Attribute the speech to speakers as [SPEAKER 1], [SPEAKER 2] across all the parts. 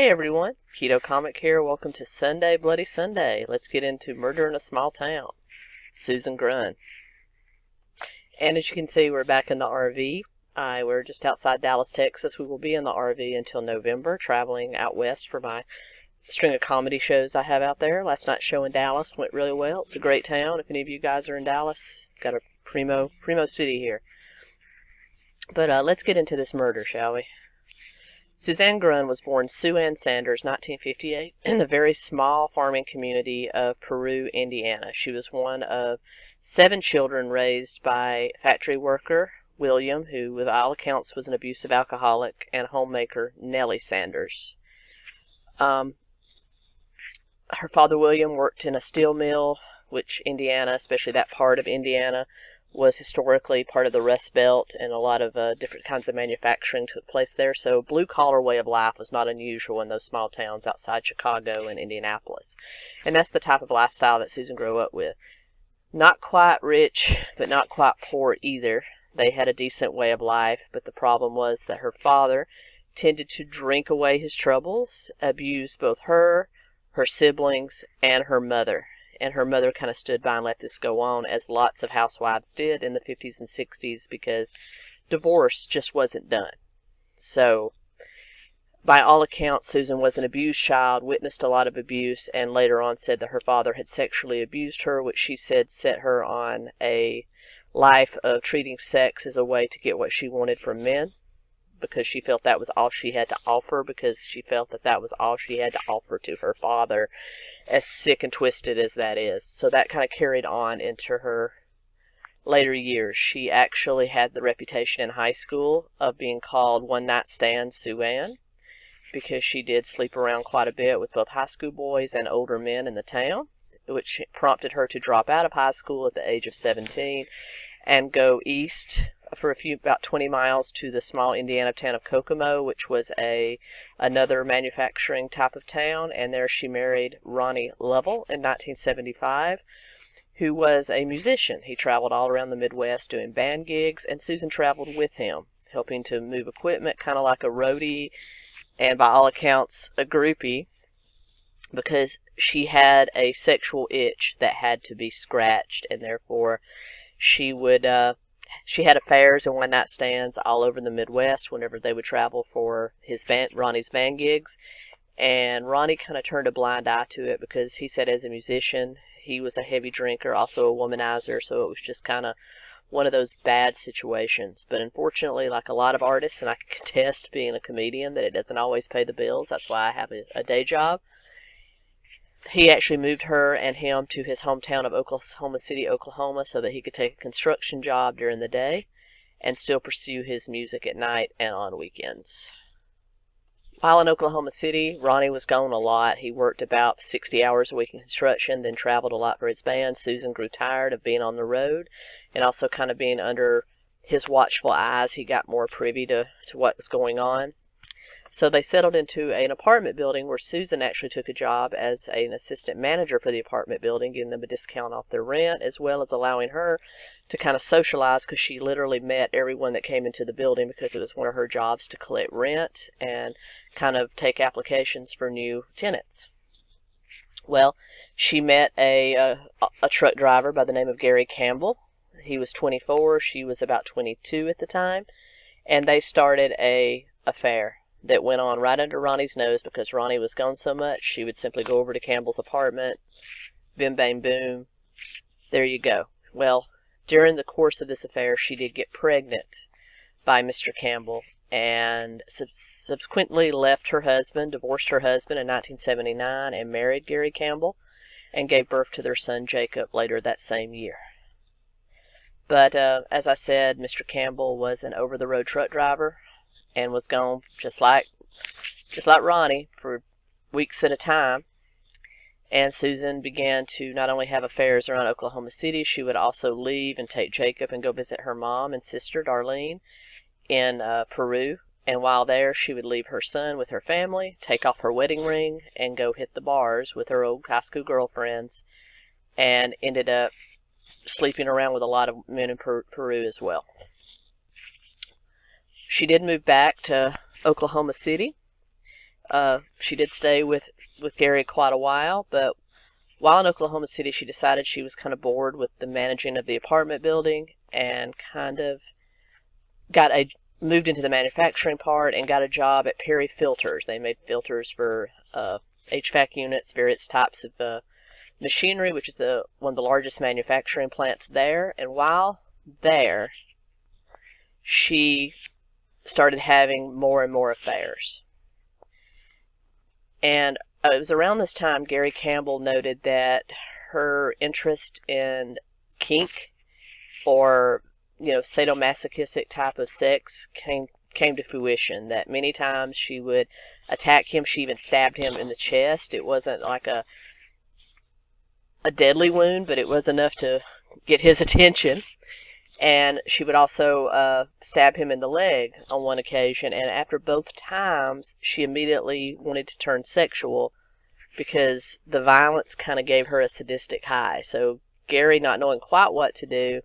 [SPEAKER 1] Hey everyone, Keto Comic here. Welcome to Sunday Bloody Sunday. Let's get into Murder in a Small Town. Susan Grund. And as you can see, we're back in the RV. We're just outside Dallas, Texas. We will be in the RV until November, traveling out west for my string of comedy shows I have out there. Last night's show in Dallas went really well. It's a great town. If any of you guys are in Dallas, got a primo city here. But let's get into this murder, shall we? Suzanne Grund was born Sue Ann Sanders, 1958, in the very small farming community of Peru, Indiana. She was one of 7 children raised by factory worker William, who with all accounts was an abusive alcoholic, and homemaker Nellie Sanders. Her father William worked in a steel mill, which Indiana, especially that part of Indiana, was historically part of the Rust Belt, and a lot of different kinds of manufacturing took place there. So blue-collar way of life was not unusual in those small towns outside Chicago and Indianapolis. And that's the type of lifestyle that Susan grew up with. Not quite rich, but not quite poor either. They had a decent way of life, but the problem was that her father tended to drink away his troubles, abuse both her siblings, and her mother. And her mother kind of stood by and let this go on, as lots of housewives did in the 50s and 60s, because divorce just wasn't done. So, by all accounts, Susan was an abused child, witnessed a lot of abuse, and later on said that her father had sexually abused her, which she said set her on a life of treating sex as a way to get what she wanted from men, because she felt that was all she had to offer, because she felt that that was all she had to offer to her father, as sick and twisted as that is. So that kind of carried on into her later years. She actually had the reputation in high school of being called One Night Stand Sue Ann, because she did sleep around quite a bit with both high school boys and older men in the town, which prompted her to drop out of high school at the age of 17 and go east for about 20 miles to the small Indiana town of Kokomo, which was another manufacturing type of town, and there she married Ronnie Lovell in 1975, who was a musician. He traveled all around the Midwest doing band gigs, and Susan traveled with him, helping to move equipment, kind of like a roadie, and by all accounts, a groupie, because she had a sexual itch that had to be scratched, and therefore she had affairs and one-night stands all over the Midwest whenever they would travel for Ronnie's band gigs. And Ronnie kind of turned a blind eye to it, because he said as a musician, he was a heavy drinker, also a womanizer, so it was just kind of one of those bad situations. But unfortunately, like a lot of artists, and I can contest being a comedian, that it doesn't always pay the bills. That's why I have a day job. He actually moved her and him to his hometown of Oklahoma City, Oklahoma, so that he could take a construction job during the day and still pursue his music at night and on weekends. While in Oklahoma City, Ronnie was gone a lot. He worked about 60 hours a week in construction, then traveled a lot for his band. Susan grew tired of being on the road and also kind of being under his watchful eyes. He got more privy to what was going on. So they settled into an apartment building where Susan actually took a job as an assistant manager for the apartment building, giving them a discount off their rent, as well as allowing her to kind of socialize, because she literally met everyone that came into the building, because it was one of her jobs to collect rent and kind of take applications for new tenants. Well, she met a truck driver by the name of Gary Campbell. He was 24, she was about 22 at the time, and they started an affair that went on right under Ronnie's nose, because Ronnie was gone so much. She would simply go over to Campbell's apartment, bim bang boom, there you go. Well, during the course of this affair, she did get pregnant by Mr. Campbell, and subsequently left her husband, divorced her husband in 1979, and married Gary Campbell, and gave birth to their son Jacob later that same year. But as I said, Mr. Campbell was an over-the-road truck driver, and was gone just like Ronnie for weeks at a time. And Susan began to not only have affairs around Oklahoma City, she would also leave and take Jacob and go visit her mom and sister, Darlene, in Peru. And while there, she would leave her son with her family, take off her wedding ring, and go hit the bars with her old high school girlfriends, and ended up sleeping around with a lot of men in Peru as well. She did move back to Oklahoma City She did stay with Gary quite a while, but while in Oklahoma City, she decided she was kind of bored with the managing of the apartment building and kind of moved into the manufacturing part and got a job at Perry Filters. They made filters for HVAC units, various types of machinery, which is one of the largest manufacturing plants there. And while there, she started having more and more affairs. And it was around this time Gary Campbell noted that her interest in kink or sadomasochistic type of sex came to fruition. That many times she would attack him. She even stabbed him in the chest. It wasn't like a deadly wound, but it was enough to get his attention. And she would also stab him in the leg on one occasion. And after both times, she immediately wanted to turn sexual because the violence kind of gave her a sadistic high. So Gary, not knowing quite what to do,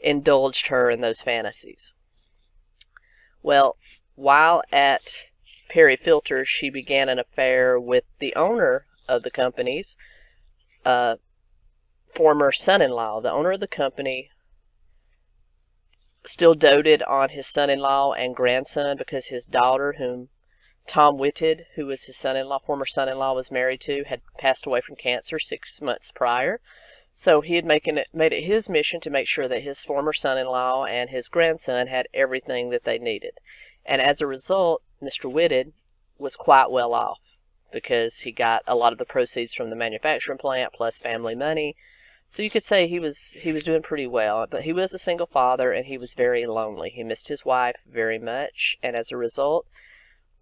[SPEAKER 1] indulged her in those fantasies. Well, while at Perry Filters, she began an affair with the owner of the company's former son-in-law. The owner of the company still doted on his son-in-law and grandson because his daughter, whom Tom Whitted, who was his former son-in-law, was married to, had passed away from cancer 6 months prior. So he had made it his mission to make sure that his former son-in-law and his grandson had everything that they needed. And as a result, Mr. Whitted was quite well off because he got a lot of the proceeds from the manufacturing plant plus family money. So you could say he was doing pretty well, but he was a single father and he was very lonely. He missed his wife very much, and as a result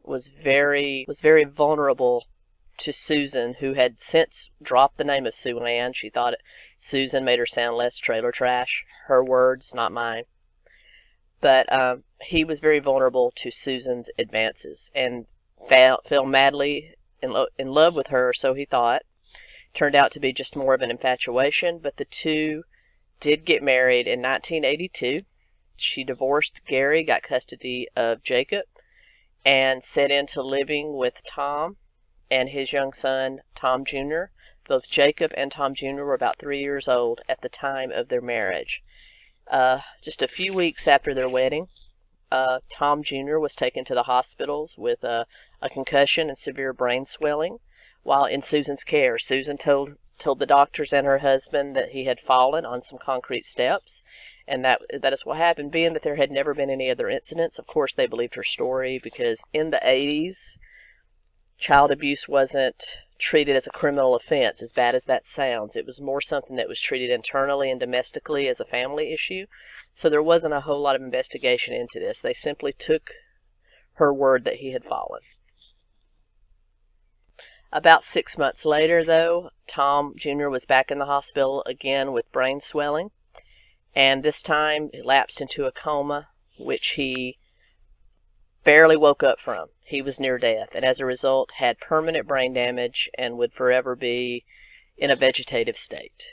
[SPEAKER 1] was very vulnerable to Susan, who had since dropped the name of Sue Ann. She thought Susan made her sound less trailer trash. Her words, not mine. But he was very vulnerable to Susan's advances and fell madly in love with her, so he thought. Turned out to be just more of an infatuation, but the two did get married in 1982. She divorced Gary, got custody of Jacob, and set into living with Tom and his young son, Tom Jr. Both Jacob and Tom Jr. were about 3 years old at the time of their marriage. Just a few weeks after their wedding, Tom Jr. was taken to the hospitals with a concussion and severe brain swelling. While in Susan's care, Susan told the doctors and her husband that he had fallen on some concrete steps, and that is what happened. Being that there had never been any other incidents, of course they believed her story, because in the 80s, child abuse wasn't treated as a criminal offense, as bad as that sounds. It was more something that was treated internally and domestically as a family issue. So there wasn't a whole lot of investigation into this. They simply took her word that he had fallen. About 6 months later, though, Tom Jr. was back in the hospital again with brain swelling, and this time he lapsed into a coma, which he barely woke up from. He was near death, and as a result had permanent brain damage and would forever be in a vegetative state.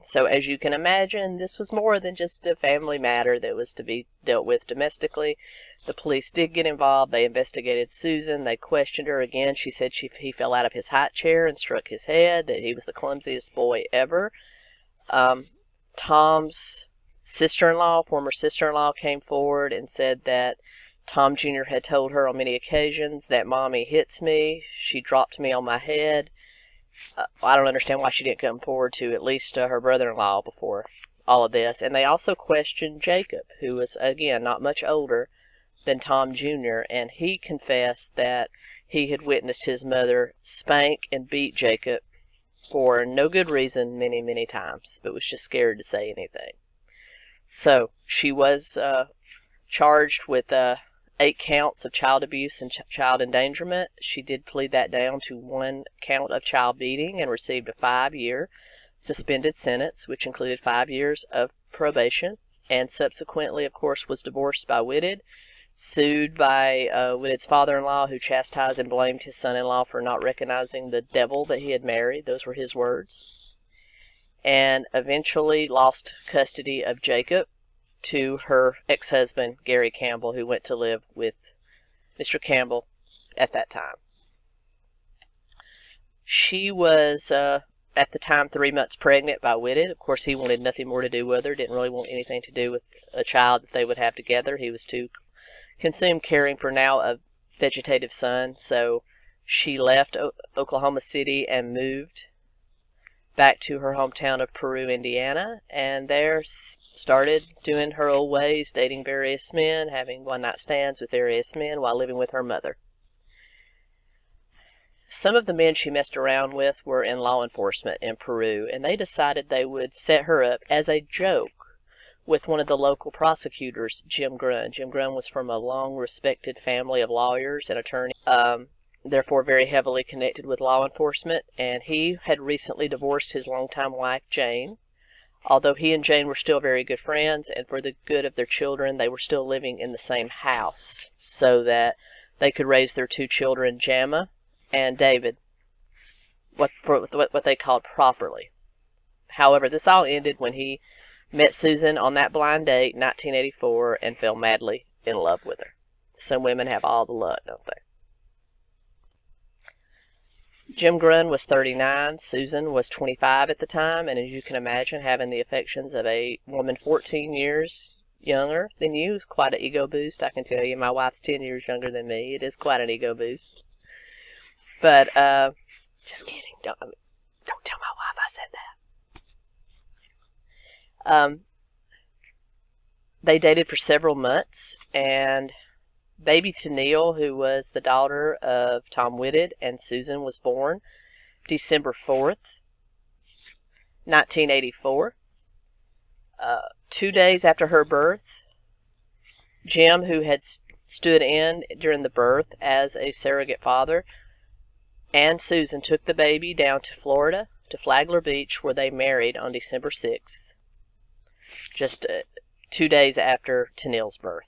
[SPEAKER 1] So as you can imagine, this was more than just a family matter that was to be dealt with domestically. The police did get involved. They investigated Susan. They questioned her again. She said he fell out of his high chair and struck his head, that he was the clumsiest boy ever. Tom's former sister-in-law, came forward and said that Tom Jr. had told her on many occasions that Mommy hits me. She dropped me on my head. I don't understand why she didn't come forward to at least her brother-in-law before all of this. And they also questioned Jacob, who was, again, not much older than Tom Jr., and he confessed that he had witnessed his mother spank and beat Jacob for no good reason many, many times, but was just scared to say anything. So she was charged with 8 counts of child abuse and child endangerment. She did plead that down to 1 count of child beating and received a 5-year suspended sentence, which included 5 years of probation, and subsequently, of course, was divorced by Whitted, sued by Whitted's father-in-law, who chastised and blamed his son-in-law for not recognizing the devil that he had married. Those were his words. And eventually lost custody of Jacob to her ex-husband, Gary Campbell, who went to live with Mr. Campbell at that time. She was, at the time, 3 months pregnant by Whitted. Of course, he wanted nothing more to do with her, didn't really want anything to do with a child that they would have together. He was too consumed caring for now a vegetative son. So she left Oklahoma City and moved back to her hometown of Peru, Indiana, and there started doing her old ways, dating various men, having one-night stands with various men while living with her mother. Some of the men she messed around with were in law enforcement in Peru, and they decided they would set her up as a joke with one of the local prosecutors, Jim Grund. Jim Grund was from a long-respected family of lawyers and attorneys, therefore very heavily connected with law enforcement, and he had recently divorced his longtime wife, Jane. Although he and Jane were still very good friends, and for the good of their children, they were still living in the same house so that they could raise their 2 children, Jamma and David, what they called properly. However, this all ended when he met Susan on that blind date in 1984 and fell madly in love with her. Some women have all the luck, don't they? Jim Grund was 39, Susan was 25 at the time, and as you can imagine, having the affections of a woman 14 years younger than you is quite an ego boost. I can tell you, my wife's 10 years younger than me. It is quite an ego boost. But, just kidding. Don't tell my wife I said that. They dated for several months, and baby Tennille, who was the daughter of Tom Whitted and Susan, was born December 4th, 1984. 2 days after her birth, Jim, who had stood in during the birth as a surrogate father, and Susan took the baby down to Florida, to Flagler Beach, where they married on December 6th, just 2 days after Tennille's birth.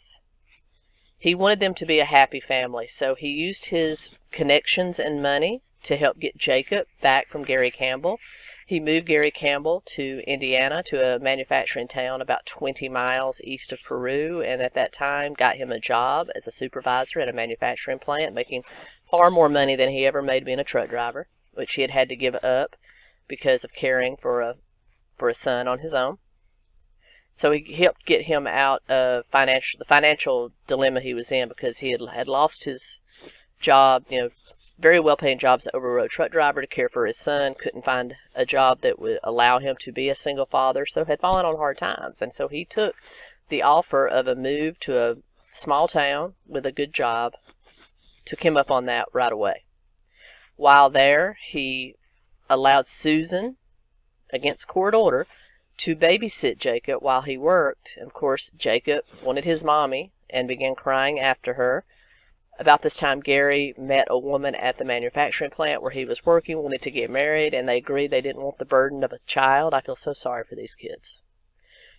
[SPEAKER 1] He wanted them to be a happy family, so he used his connections and money to help get Jacob back from Gary Campbell. He moved Gary Campbell to Indiana, to a manufacturing town about 20 miles east of Peru, and at that time got him a job as a supervisor at a manufacturing plant, making far more money than he ever made being a truck driver, which he had to give up because of caring for a son on his own. So he helped get him out of the financial dilemma he was in, because he had lost his job, very well-paying job as an over-the-road truck driver to care for his son, couldn't find a job that would allow him to be a single father, so had fallen on hard times. And so he took the offer of a move to a small town with a good job, took him up on that right away. While there, he allowed Susan, against court order, to babysit Jacob while he worked. Of course, Jacob wanted his mommy and began crying after her. About this time, Gary met a woman at the manufacturing plant where he was working, wanted to get married, and they agreed they didn't want the burden of a child. I feel so sorry for these kids.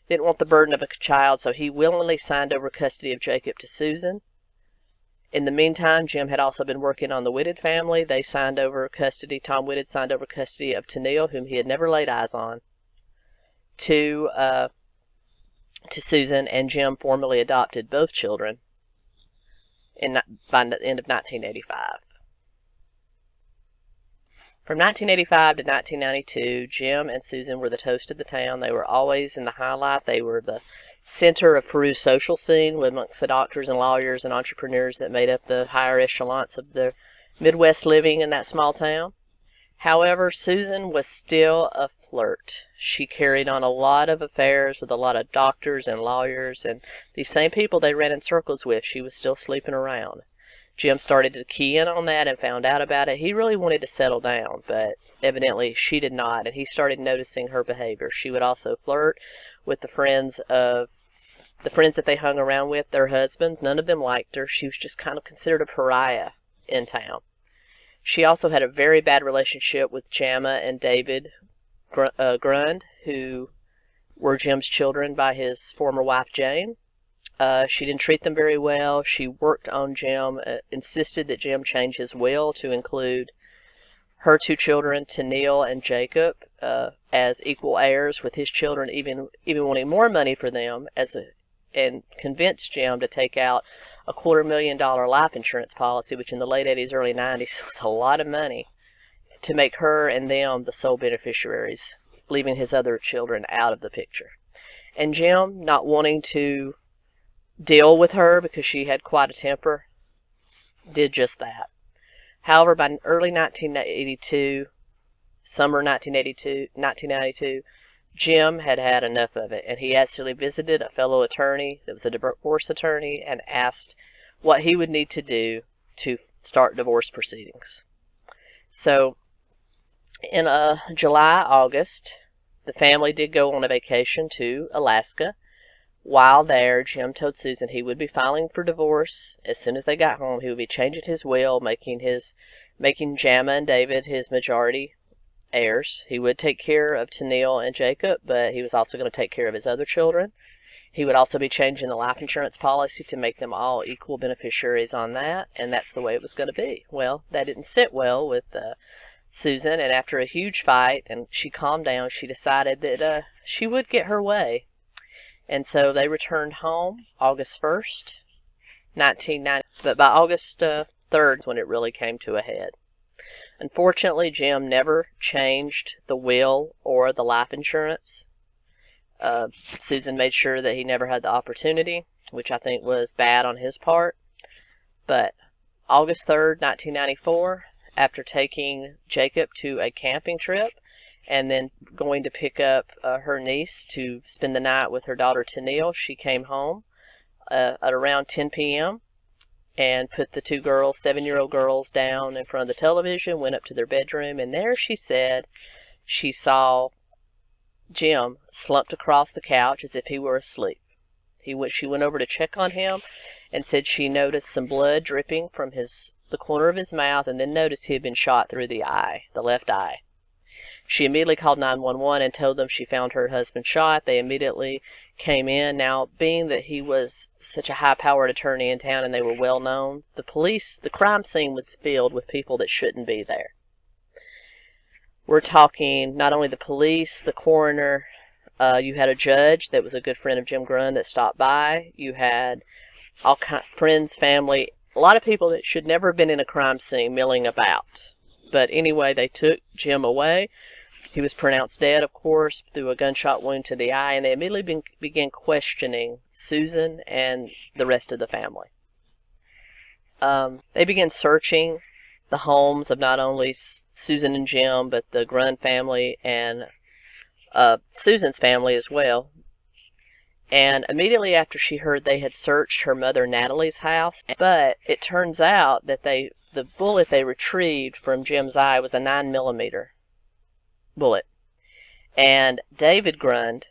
[SPEAKER 1] Didn't want the burden of a child, so he willingly signed over custody of Jacob to Susan. In the meantime, Jim had also been working on the Whitted family. They signed over custody, Tom Whitted signed over custody of Tennille, whom he had never laid eyes on, to Susan, and Jim formally adopted both children by the end of 1985. From 1985 to 1992, Jim and Susan were the toast of the town. They were always in the highlight. They were the center of Peru's social scene amongst the doctors and lawyers and entrepreneurs that made up the higher echelons of the Midwest living in that small town. However, Susan was still a flirt. She carried on a lot of affairs with a lot of doctors and lawyers, and these same people they ran in circles with, she was still sleeping around. Jim started to key in on that and found out about it. He really wanted to settle down, but evidently she did not, and he started noticing her behavior. She would also flirt with the friends that they hung around with, their husbands. None of them liked her. She was just kind of considered a pariah in town. She also had a very bad relationship with Jamma and David Grund, who were Jim's children by his former wife, Jane. She didn't treat them very well. She worked on Jim, insisted that Jim change his will to include her 2 children, Tennille and Jacob, as equal heirs with his children, even wanting more money for them, and convinced Jim to take out a $250,000 life insurance policy, which in the late 80s, early 90s was a lot of money. to make her and them the sole beneficiaries, leaving his other children out of the picture. And Jim, not wanting to deal with her because she had quite a temper, did just that. However, by early 1982, summer 1992, Jim had had enough of it, and he actually visited a fellow attorney that was a divorce attorney and asked what he would need to do to start divorce proceedings. So in July, August, the family did go on a vacation to Alaska. While there, Jim told Susan he would be filing for divorce. As soon as they got home, he would be changing his will, making Jamma and David his majority heirs. He would take care of Tennille and Jacob, but he was also going to take care of his other children. He would also be changing the life insurance policy to make them all equal beneficiaries on that, and that's the way it was going to be. Well, that didn't sit well with Susan, and after a huge fight, and she calmed down, she decided that she would get her way. And so they returned home August 1st, 1990, but by August 3rd when it really came to a head. Unfortunately, Jim never changed the will or the life insurance. Susan made sure that he never had the opportunity, which I think was bad on his part. But August 3rd, 1994, after taking Jacob to a camping trip and then going to pick up her niece to spend the night with her daughter Tennille, she came home at around 10 p.m. and put the two girls, 7-year-old girls, down in front of the television, went up to their bedroom, and there she said she saw Jim slumped across the couch as if he were asleep. She went over to check on him and said she noticed some blood dripping from the corner of his mouth, and then noticed he had been shot through the eye, the left eye. She immediately called 911 and told them she found her husband shot. They immediately came in. Now, being that he was such a high-powered attorney in town and they were well-known, the crime scene was filled with people that shouldn't be there. We're talking not only the police, the coroner, you had a judge that was a good friend of Jim Grund that stopped by. You had all kinds of friends, family, a lot of people that should never have been in a crime scene milling about. But anyway, they took Jim away. He was pronounced dead, of course, through a gunshot wound to the eye, and they immediately began questioning Susan and the rest of the family. They began searching the homes of not only Susan and Jim, but the Grund family and Susan's family as well. And immediately after she heard they had searched her mother Natalie's house, but it turns out that the bullet they retrieved from Jim's eye was a 9mm bullet. And David Grund,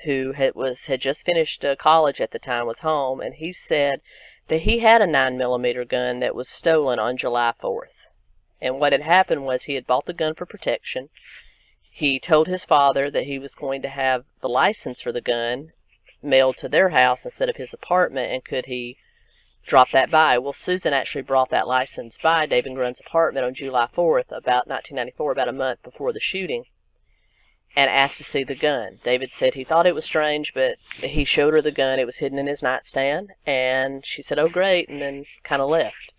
[SPEAKER 1] who had just finished college at the time, was home, and he said that he had a 9mm gun that was stolen on July 4th. And what had happened was he had bought the gun for protection. He told his father that he was going to have the license for the gun mailed to their house instead of his apartment, and could he drop that by. Well, Susan actually brought that license by David Grund's apartment on July 4th, about 1994, about a month before the shooting, and asked to see the gun. David said he thought it was strange, but he showed her the gun. It was hidden in his nightstand, and she said, "Oh, great," and then kind of left.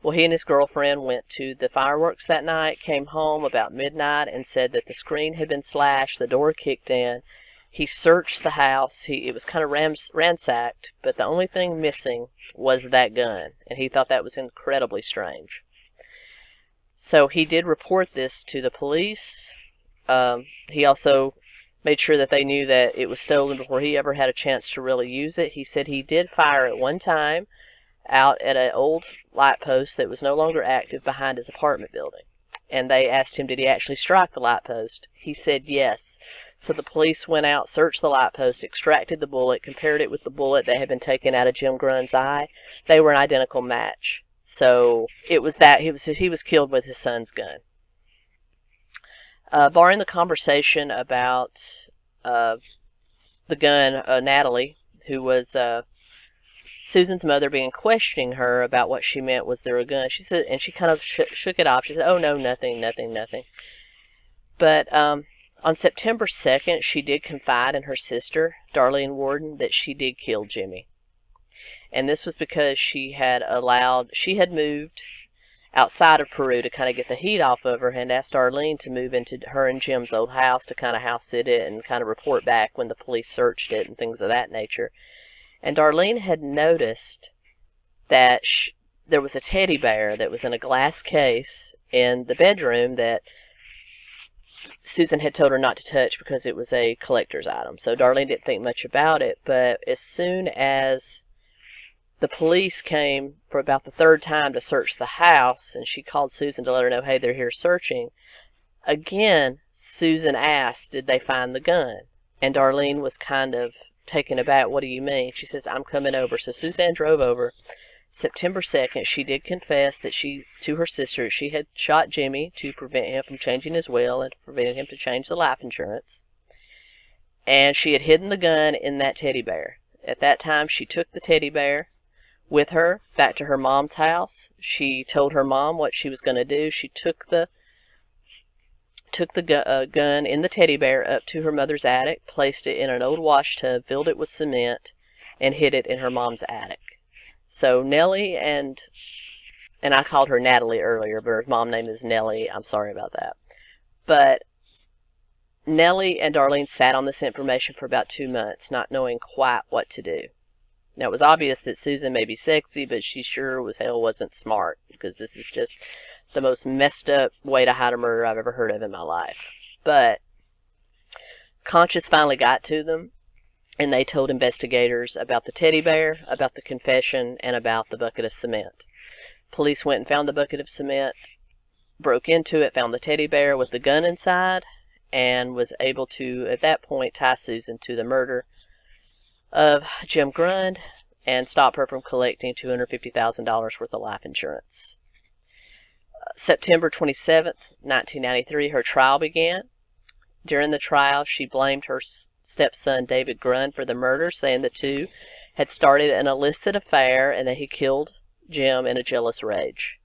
[SPEAKER 1] Well, he and his girlfriend went to the fireworks that night, came home about midnight, and said that the screen had been slashed, the door kicked in. He searched the house. It was kind of ransacked, but the only thing missing was that gun, and he thought that was incredibly strange. So he did report this to the police. He also made sure that they knew that it was stolen before he ever had a chance to really use it. He said he did fire at one time out at an old light post that was no longer active behind his apartment building. And they asked him, did he actually strike the light post? He said yes. So the police went out, searched the light post, extracted the bullet, compared it with the bullet that had been taken out of Jim Grund's eye. They were an identical match. So it was that he was killed with his son's gun. Barring the conversation about the gun, Natalie, who was Susan's mother, began questioning her about what she meant. Was there a gun? She said, and she kind of shook it off. She said, "Oh no, nothing." But on September 2nd, she did confide in her sister, Darlene Warden, that she did kill Jimmy. And this was because she had moved outside of Peru to kind of get the heat off of her, and asked Darlene to move into her and Jim's old house to kind of house sit it and kind of report back when the police searched it and things of that nature. And Darlene had noticed that there was a teddy bear that was in a glass case in the bedroom that Susan had told her not to touch because it was a collector's item. So Darlene didn't think much about it, but as soon as the police came for about the third time to search the house, and she called Susan to let her know, hey, they're here searching, again, Susan asked, did they find the gun? And Darlene was kind of taken aback. What do you mean? She says, I'm coming over. So Suzanne drove over. September 2nd, she did confess that to her sister, she had shot Jimmy to prevent him from changing his will and to prevent him to change the life insurance. And she had hidden the gun in that teddy bear. At that time, she took the teddy bear with her back to her mom's house. She told her mom what she was going to do. She took the gun in the teddy bear up to her mother's attic, placed it in an old wash tub, filled it with cement, and hid it in her mom's attic. So Nellie and I called her Natalie earlier, but her mom name is Nellie. I'm sorry about that. But Nellie and Darlene sat on this information for about 2 months, not knowing quite what to do. Now, it was obvious that Susan may be sexy, but she sure as hell wasn't smart, because this is just the most messed up way to hide a murder I've ever heard of in my life. But conscience finally got to them, and they told investigators about the teddy bear, about the confession, and about the bucket of cement. Police went and found the bucket of cement, broke into it, found the teddy bear with the gun inside, and was able to, at that point, tie Susan to the murder of Jim Grund and stop her from collecting $250,000 worth of life insurance. September 27th, 1993, her trial began. During the trial, she blamed her stepson David Grund for the murder, saying the two had started an illicit affair and that he killed Jim in a jealous rage.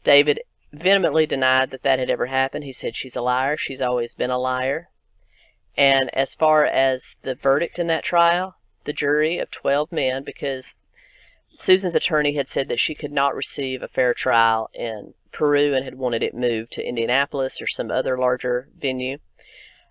[SPEAKER 1] David vehemently denied that had ever happened. He said, she's a liar. She's always been a liar. And as far as the verdict in that trial, the jury of 12 men, because Susan's attorney had said that she could not receive a fair trial in Peru and had wanted it moved to Indianapolis or some other larger venue.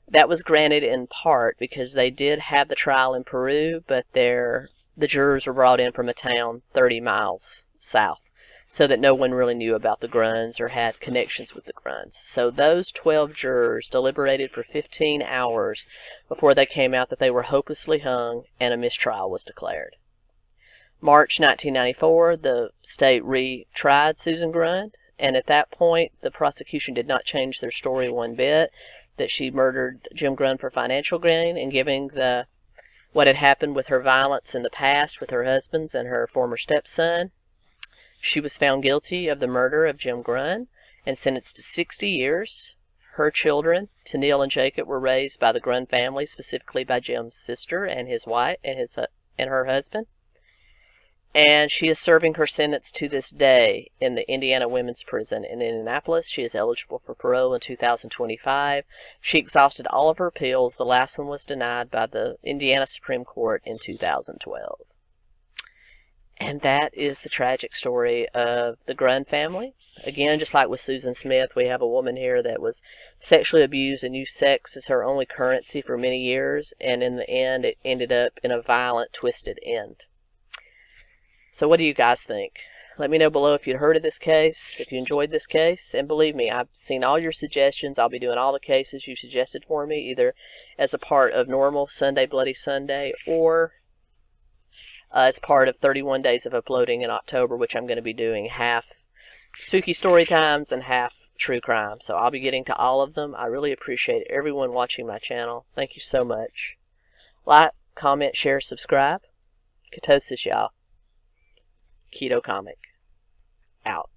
[SPEAKER 1] That was granted in part because they did have the trial in Peru, but the jurors were brought in from a town 30 miles south, so that no one really knew about the Grunds or had connections with the Grunds. So those 12 jurors deliberated for 15 hours before they came out that they were hopelessly hung, and a mistrial was declared. March 1994, the state retried Susan Grund, and at that point, the prosecution did not change their story one bit, that she murdered Jim Grund for financial gain, and giving what had happened with her violence in the past with her husbands and her former stepson. She was found guilty of the murder of Jim Grund and sentenced to 60 years. Her children, Tennille and Jacob, were raised by the Grund family, specifically by Jim's sister and his wife and her husband. And she is serving her sentence to this day in the Indiana Women's Prison in Indianapolis. She is eligible for parole in 2025. She exhausted all of her appeals. The last one was denied by the Indiana Supreme Court in 2012. And that is the tragic story of the Grund family. Again, just like with Susan Smith, we have a woman here that was sexually abused and used sex as her only currency for many years, and in the end, it ended up in a violent, twisted end. So what do you guys think? Let me know below if you'd heard of this case, if you enjoyed this case, and believe me, I've seen all your suggestions. I'll be doing all the cases you suggested for me, either as a part of normal Sunday Bloody Sunday, or as part of 31 days of uploading in October, which I'm going to be doing half spooky story times and half true crime. So I'll be getting to all of them. I really appreciate everyone watching my channel. Thank you so much. Like, comment, share, subscribe. Ketosis, y'all. Keto Comic. Out.